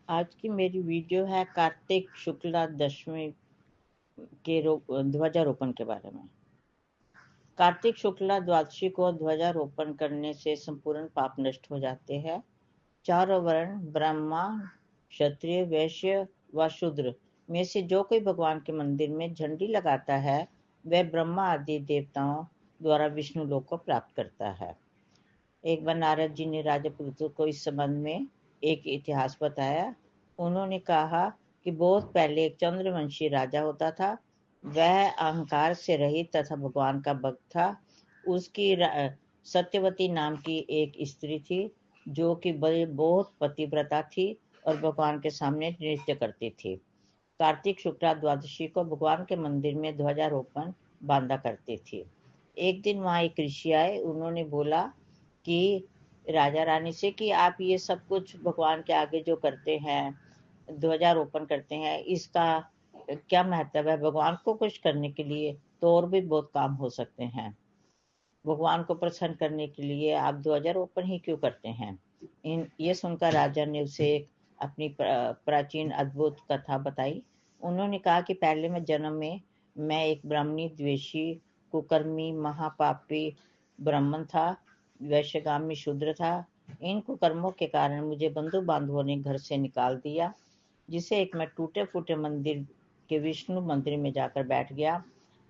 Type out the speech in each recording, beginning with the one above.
आज की मेरी वीडियो है कार्तिक शुक्ला दशमी के ध्वजारोपण के बारे में। कार्तिक शुक्ला द्वादशी को ध्वजारोपण करने से संपूर्ण पाप नष्ट हो जाते हैं। चारों वर्ण ब्राह्मण, क्षत्रिय, वैश्य व शूद्र में से जो कोई भगवान के मंदिर में झंडी लगाता है वह ब्रह्मा आदि देवताओं द्वारा विष्णु लोक को प्राप्त करता है। एक बार नारद जी ने राजा पृथु को इस संबंध में एक इतिहास बताया। उन्होंने कहा कि बहुत पहले एक चंद्रवंशी राजा होता था। वह अहंकार से रहित तथा भगवान का भक्त था। उसकी सत्यवती नाम की एक स्त्री थी जो कि बहुत पतिव्रता थी और भगवान के सामने नृत्य करती थी। कार्तिक शुक्ला द्वादशी को भगवान के मंदिर में ध्वजारोपण बांधा करती थी। एक दिन वहां एक ऋषि आए। उन्होंने बोला कि राजा रानी से कि आप ये सब कुछ भगवान के आगे जो करते हैं, ध्वजारोपण करते हैं, इसका क्या महत्व है? भगवान को खुश करने के लिए तो और भी बहुत काम हो सकते हैं। भगवान को प्रसन्न करने के लिए आप ध्वजारोपण ही क्यों करते हैं? ये सुनकर राजा ने उसे अपनी प्राचीन अद्भुत कथा बताई। उन्होंने कहा कि पहले मैं जन्म में मैं एक ब्राह्मणी, द्वेषी, कुकर्मी, महापापी ब्राह्मण था, वैश्यगामी शूद्र था। इन कुकर्मों के कारण मुझे बंधु बांधवों ने घर से निकाल दिया, जिसे एक मैं टूटे फूटे मंदिर के विष्णु मंदिर में जाकर बैठ गया।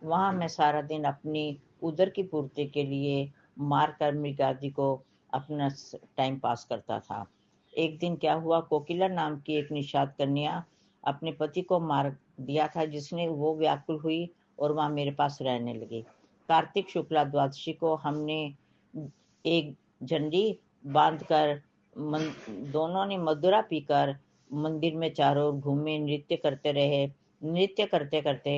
वहां मैं सारा दिन अपनी उदर की पूर्ति के लिए मारकर मृग आदि को अपना टाइम पास करता था। एक दिन क्या हुआ, कोकिला नाम की एक निषाद कन्या अपने पति को मार दिया था, जिसने वो व्याकुल हुई और वहां मेरे पास रहने लगी। कार्तिक शुक्ला द्वादशी को हमने एक झंडी बांधकर दोनों ने मदिरा पीकर मंदिर में चारों ओर घूमे, नृत्य करते रहे। नृत्य करते करते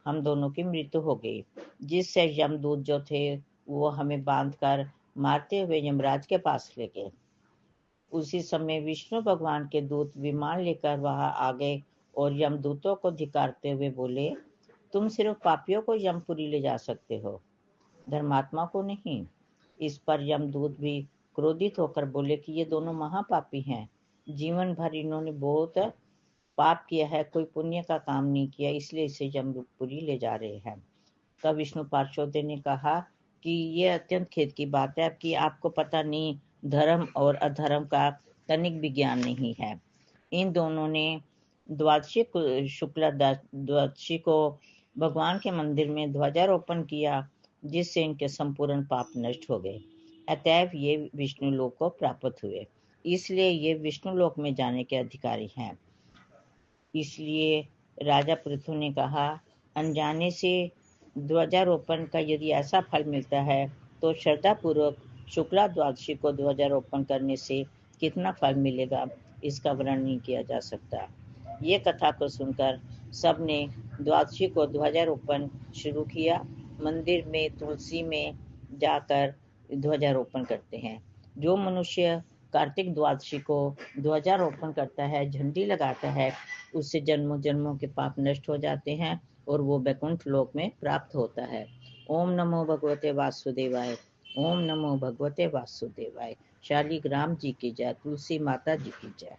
हम दोनों की मृत्यु हो गई, जिससे यमदूत जो थे वो हमें बांधकर मारते हुए यमराज के पास ले गए। उसी समय विष्णु भगवान के दूत विमान लेकर वहां आ गए और यमदूतों को धिक्कारते हुए बोले, तुम सिर्फ पापियों को यमपुरी ले जा सकते हो, धर्मात्मा को नहीं। इस पर यमदूत भी क्रोधित होकर बोले कि ये दोनों महापापी हैं। जीवन भर इन्होंने बहुत पाप किया है, कोई पुण्य का काम नहीं किया, इसलिए इसे यमपुरी ले जा रहे हैं। तब विष्णु पार्षदों ने कहा कि ये अत्यंत खेद की बात है कि आपको पता नहीं, धर्म और अधर्म का तनिक भी ज्ञान नहीं है। इन दोनों ने द्वादशी शुक्ला द्वादशी को भगवान के मंदिर में ध्वजारोपण किया, जिससे इनके संपूर्ण पाप नष्ट हो गए। अतएव ये विष्णु लोक को प्राप्त हुए, इसलिए ये विष्णु लोक में जाने के अधिकारी हैं। इसलिए राजा पृथु ने कहा, अनजाने से ध्वजारोपण का यदि ऐसा फल मिलता है तो श्रद्धापूर्वक शुक्ला द्वादशी को ध्वजारोपण करने से कितना फल मिलेगा, इसका वर्णन नहीं किया जा सकता। ये कथा को सुनकर सबने द्वादशी को ध्वजारोपण शुरू किया। मंदिर में तुलसी में जाकर ध्वजारोपण करते हैं। जो मनुष्य कार्तिक द्वादशी को ध्वजारोपण करता है, झंडी लगाता है, उससे जन्मों जन्मों के पाप नष्ट हो जाते हैं और वो वैकुंठ लोक में प्राप्त होता है। ओम नमो भगवते वासुदेवाय। ओम नमो भगवते वासुदेवाय। शालिग्राम जी की जय, तुलसी माता जी की जय।